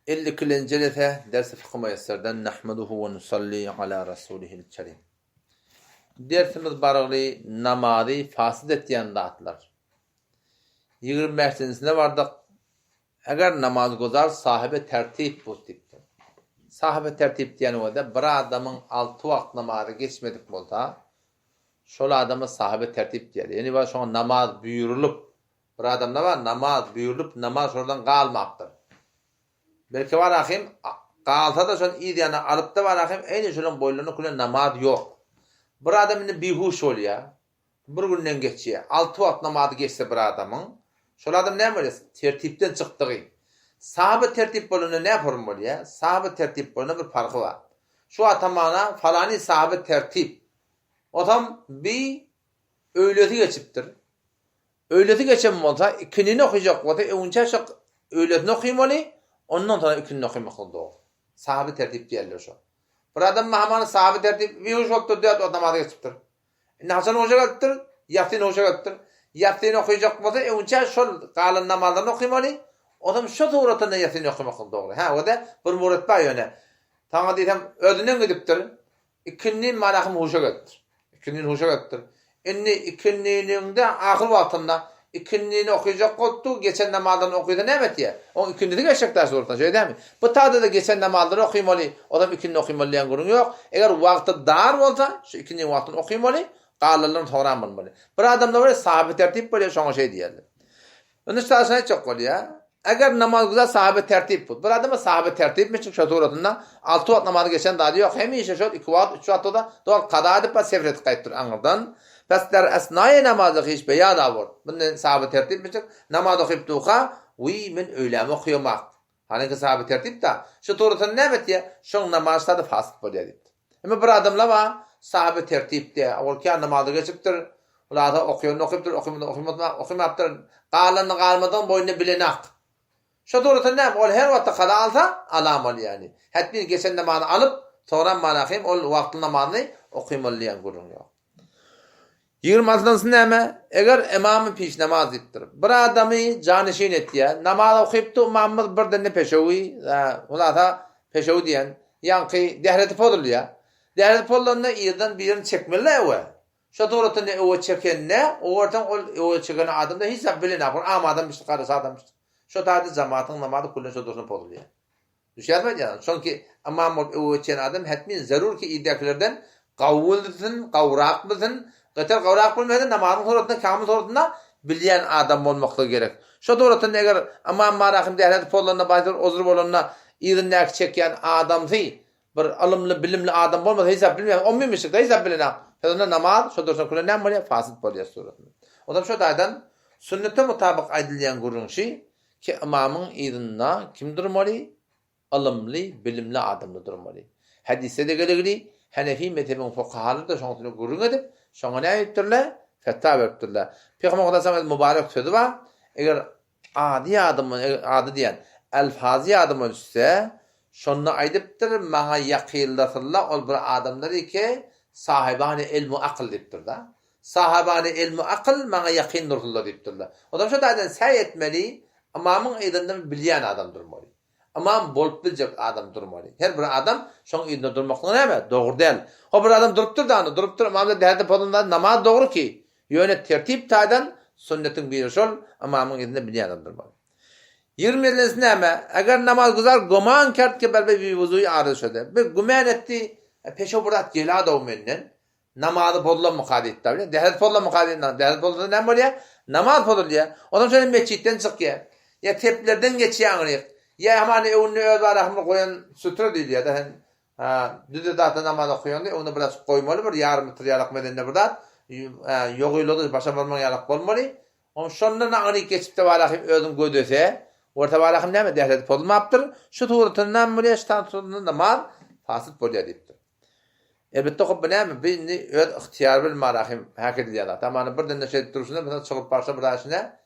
52. Celese ders-i fıkh müyesserden nahmeduhu ve nusalli ala rasulihil kerim. Dersimiz barıglı namazı fasid etdiyen zatlar. 25-sinde vardık. Eğer namaz gozar sahibi tertip bu tiptir. Sahibi tertip diyen o da bir adamın 6 vakt namazı geçmedik bolsa şol adamı sahibi tertip diyer. Yani var şu namaz buyurulup bir adam ne var? Namaz buyurulup namaz oradan kalmaktır. Belki var ahim kalsa da son iyi diyene alıp da var ahim en şunun boylarını kule namaz yok. Bir adamın bihuş oluyor. Bir günden geçiyor. 6 vakt namazı geçse bir adamın. Şol adam ne böyle? Tertipten çıktığı. Sahibi tertip boluna ne form oluyor? Sahibi tertip boluna bir farkı var. Şu atamana falani sahibi tertip. O tam bir öğleti geçiptir. Öğleti geçen olsa ikinini okuyacak olsa önce şu öğletini okuymalı. Ondan sonra ikinini okuymak oldu. Sahibi tertip diyorlar şu. Bir adam Muhammed'in sahibi tertip bir hoş oldu diyor o namaza geçiptir. Hasan hoca geliptir, Yasin hoca geliptir. Yasin okuyacak olsa önce şu kalın namazlarını okuymalı. O zaman şu doğrultuda Yasin okumak doğru. Ha o da bir murat var yani. Taňa diýsem ödünden gidipdir. İkinni malahym hoşa gelipdir. İkinni hoşa gelipdir. Inni ikinniniňde ahyr wagtynda ikinnini okuyacak boldu, geçen namazlarını okuydu nämet diye. O ikinnide geçecekler sortan şey değil mi? Bu taýda da geçen namazlarını okuymaly. Adam ikinni okuymaly diýen gurun ýok. Eger wagty dar bolsa, şu ikinni wagtyny okuymaly, galanlaryny toğran bolmaly. Bir adamda böyle sahibi tertip bolýar, şoňa şey diýerler. Onu şaşaýan çok bolýar. Eğer namaz güzel sahibi tertip bu. Bir adama sahibi tertip mi çık şatoratında 6 vakt namazı geçen daha diyor. Hemişe şot 2 vakt 3 vakt da doğal qada edip sefret qaytdır anırdan. Pəslər esnai namazı hiç beyan avur. Bunun sahibi tertip mi çık? Namaz okuyup duqa vi men öylemi okuyamak. Hani ki sahibi tertip da şatoratın ne betiye? Şoň namazda da fasit bolýar. Ama bir adamla var sahibi tertip de awalki namazı geçipdir. Ular da okuyupdir, okuymadyr. Qalanyny qalmadan boyuna bilenak. Şu doğrudan ne? Ol her vakti kada alsa alamalı yani. Hatta geçen namazı alıp sonra manahim ol vakti namazını okuymalı diyen görünüyor. 26'sı näme? Eger imamı piş namaz ettir. Bir adamı canişin etdiye namaz okuyupdu Muhammed birden peşewi, ular da peşewi diyen yankı dehreti podulýar. Dehreti podulanda ýerden birini çekmeli ewe. Şu doğrudan ewe çeken ne? Ordan o çeken adam da hiç bilinapır. Ama adam işte karısı adam işte. Şu taýda jamaatın namazı kullan şu dursun bolýar. Düşýärmi ýa? Çünki amam o çen adam hetmin zarur ki iddiakilerden qawuldyň, qawrak bilsin, gatar qawrak bilmeden namazyň soratynda kamil soratynda bilýän adam bolmakly gerek. Şu doratyn eger amam marahim dehlet pollarına baýdyr, ozur bolanna ýerine çekýän adamdy, bir alımly, bilimli adam bolmasa hesap bilmeýär. O mümüşik de hesap bilenä. Şonda namaz şu dursun kullan bolýar, fasit bolýar suratynda. Odam şu taýdan sünnete mutabyk aýdylýan gurunşy ki imamın ýerinde kim durmaly? Alımlı, bilimli adamly durmaly. Hadise de gelegli Hanefi mezhebiniň fuqahalary da şoňa gurun edip, şoňa näme etdirler? Fetva beripdirler. Peygamber Efendimiz mübarek sözü var. Eger adi adam, adi diýen elfazi adam ölse, şonu aýdypdyr, maňa ýaqynlasynlar ol bir adamlar iki sahibani ilmu akl diýipdir da. Sahibani ilmu akl maňa ýaqyn dururlar diýipdirler. Odam şu taýdan säy etmeli. Amamın eýdinde bilýän adam durmaly. Amam bolup biljek adam durmaly. Her bir adam şoň eýdinde durmakly näme? Dogry däl. O bir adam durupdyr da, durupdyr, amamda dähde bolanda namaz dogry ki. Ýöne tertip taýdan sünnetiň biri şol, amamın eýdinde bilýän adam durmaly. 20-nji näme? Eger namaz güzar goman kert ki belbe bir wuzuy arşady. Bir gümen etdi, peşe burat gelada o menden. Namazı bozulan mukaddet tabi. Dehlet bozulan mukaddet. Dehlet bozulan näme bolýar? Namaz bozulýar. Ondan sonra mescitten çykýar. Ya teplerden geçýär. Ya hemen evini öz arahmı koyan sutra diýilýär da. Düde data namaz okuýanda onu biraz koymaly bir yarım metre ýarak medende burada. Ýogylygy başa barmak ýarak bolmaly. On şondan aňy geçip de barahym özüň gödese, orta barahym näme dehlet bozulmapdyr. Şu tuğrutyndan bolýar, ştan namaz fasit bolýar diýipdir. Elbette o näme bini öz ihtiýar bil marahym häkil diýerler. Tamam birden de şey duruşunda mesela çykyp barsa bir aşina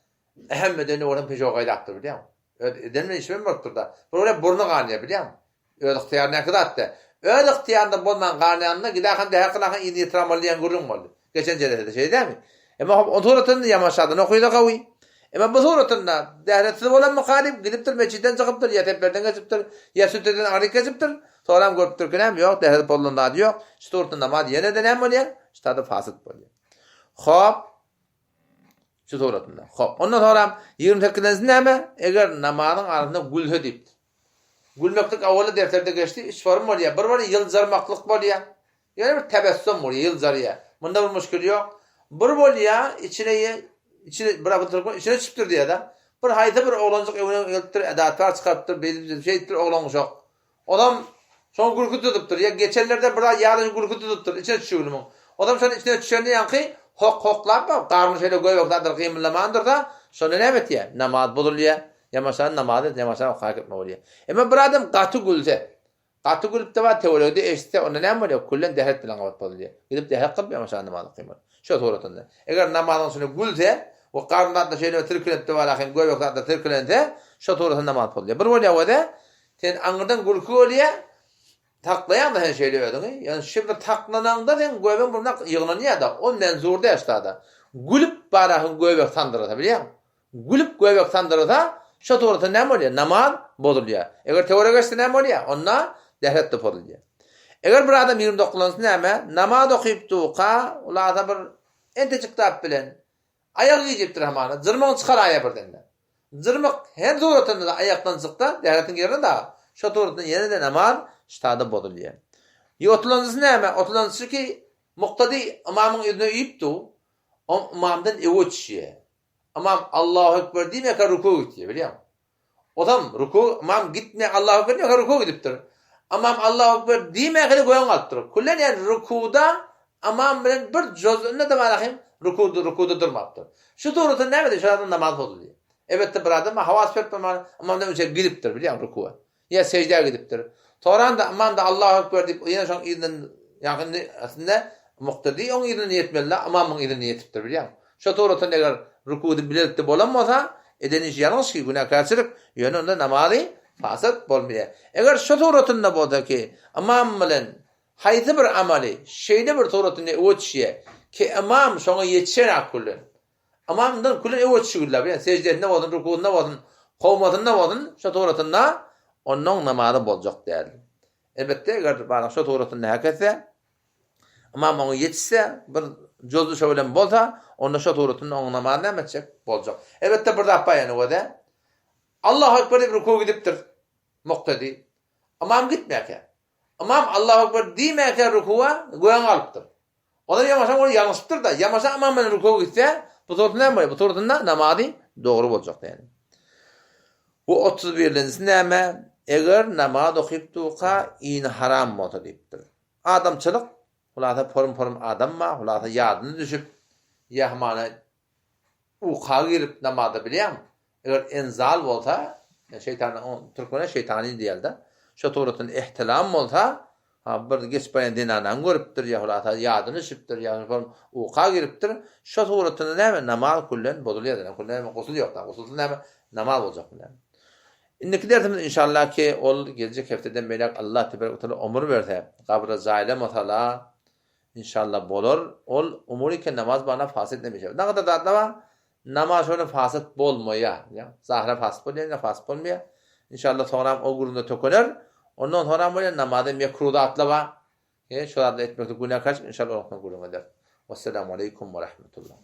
ehemmedeni oradan peşe gaýdakdyr bilýär. Edenme işim bokdur da. Böyle burnu ganyýar bilýär. Öz ihtiýar näkide atdy. Öz ihtiýarda bolman ganýanda gidahan de hakynakyn ýyny ýetiramaly diýen gurun boldy. Geçen jelede şey dämi? Ama o turatynda ýamaşadyny okuyda gawy. Ama bu suratında dehretsiz olan muhalif gidiptir meçhiden çıkıptır ya teplerden geçiptir ya süteden ağrı geçiptir. Sonra görüptür ki nem yok dehret bolundan adı yok. Şu suratında namaz yine de nem oluyor? İşte adı fasıt boluyor. Hop. Şu suratında. Hop. Ondan sonra 28'den näme? Eger namazın arasında gülhü deyiptir. Gülmeklik avvalı defterde geçti. İş form oluyor. Bir var yıldızarmaklık oluyor. Yani bir tebessüm oluyor yıldızarıya. Bunda bir müşkül yok. Bir oluyor içine bırakıp içine çıktır diye adam. Bir hayda bir oğlancık evine geliptir, edatlar çıkarttır, belli bir şeydir oğlan uşak. Adam son gurku tutuptur. Ya geçenlerde bir yağdan gurku tutuptur. İçine düşüyor bunun. Adam sonra içine düşeni yankı hoklap karnı şöyle goyoklardır, kıymılamandır da sonra ne bitiyor? Namaz bozuluyor. Yamaşan namazı, yamaşan hak etme oluyor. Ama bir adam katı gülse. Katı gülüp de var teoride eşte ona ne oluyor? Kullen dehret bilen kapat bozuluyor. Gidip dehret kılıp yamaşan namazı kıymır. Şu suratında. Eğer namazın sonra gülse o karnından da şeyle tırkılente var ahin goyoklarda tırkılente şu suratında namaz bozuluyor. Bir oluyor o da sen anırdan gülkü oluyor. Taklayan da her şeyle ödün. Yani şimdi taklanan da sen goyben buna yığınlanıyor da o menzurda yaşlarda. Gülüp barahın goybek sandırır biliyor musun? Gülüp goybek sandırır da şu suratında ne oluyor? Namaz bozuluyor. Eğer teoriye geçse ne oluyor? Onunla dehret de bozuluyor. Eğer bir adam 29'lansın näme? Namaz okuyup tuqa, ulada bir entecik tap bilen ayak yiyipdir hamana. Zırmağın çıkar aya birden. Zırmak her suratında da ayaktan çıktı, dehretin yerine de şu suratında yine de namaz ştada bozuluyor. 30'lansın näme? 30'lansın ki muqtadi imamın önüne yiyiptu. O imamdan evoçiye. Imam Allahu ekber diye ka ruku gidiyor biliyor musun? Adam ruku imam gitme Allahu ekber diye ka ruku gidiptir. Imam Allahu ekber diye ka goyan alttır. Kullen yani rukuda imam bilen bir cüz'ünde de varahim rukuda durmaptır. Şu doğruda ne dedi? Şu adam namaz bozuluyor. Evet de bir adam havas pertman imamdan önce gidiptir biliyor musun rukuya? Ya secdeye gidiptir. Sonra da imam da Allahu ekber deyip yine son idin yakın aslında muqtadi onun idin yetmeli imamın idin yetiptir biliyor musun? Şu doğruda eğer rukuda bilerek bolamasa eden iş yanlış ki günahkarçılık yönünde namazı fasık bolmuyor. Eğer şu doğrultuda bolsa ki imam bilen haydi bir amali şeyde bir doğrultuda öçüye ki imam şoňa yetişen akılın. Imamdan kulun öçügüller yani secdede bolsun, rukûda bolsun, kowmatynda bolsun, şu doğrultuda onun namazı boljak däl. Elbette eğer bana şu doğrultuda haketse imam oňa yetişse bir jozlu şöwlen bolsa onda şu doğrultuda onun namazı näme etjek boljak. Elbette bir dapa yani o da Allahu ekber diýip ruku gidipdir. Muqtadi. Imam gitmäke. Imam Allahu ekber diýmäke rukuwa goýan alypdyr. Oda ýamaşa onu ýalňyşdyr da, ýamaşa imam bilen ruku gitse, bu tortunda näme? Bu tortunda namazy dogry boljak yani. Bu 31-nji näme? Eger namaz okyp tuqa in haram bolsa diýipdir. Adamçylyk ulada porum adamma, ulada ýadyny düşüp ýahmana uqa girip namazda bilýär. Eğer enzal bolsa, şeytanın Türkmene şeytani diýildi. Şu toratyn ihtilam bolsa, bir geçmeýän dinanan görüpdir, ýa-da ýadyny şipdir, ýa-da uqa giripdir. Şu toratyn näme namaz kullen bozulýar, kullen gosul ýok, gosul näme namaz boljak bilen. Indiki dersimiz inşallah ki ol gelecek hefteden melek Allah tebarek ve teala ömür berse, kabra zailem otala inşallah bolur. Ol umuriken namaz bana fasit demişler. Ne kadar da var? Namaz öyle fasit bolmoya, ya. Zahra fasit bolmoya, ne fasit bolmoya. İnşallah sonra o gurunda töküler. Ondan sonra böyle namazda mekruda atlaba. Şurada etmekte günah kaç inşallah Allah'tan guruna der. Vesselamu aleyküm ve rahmetullah.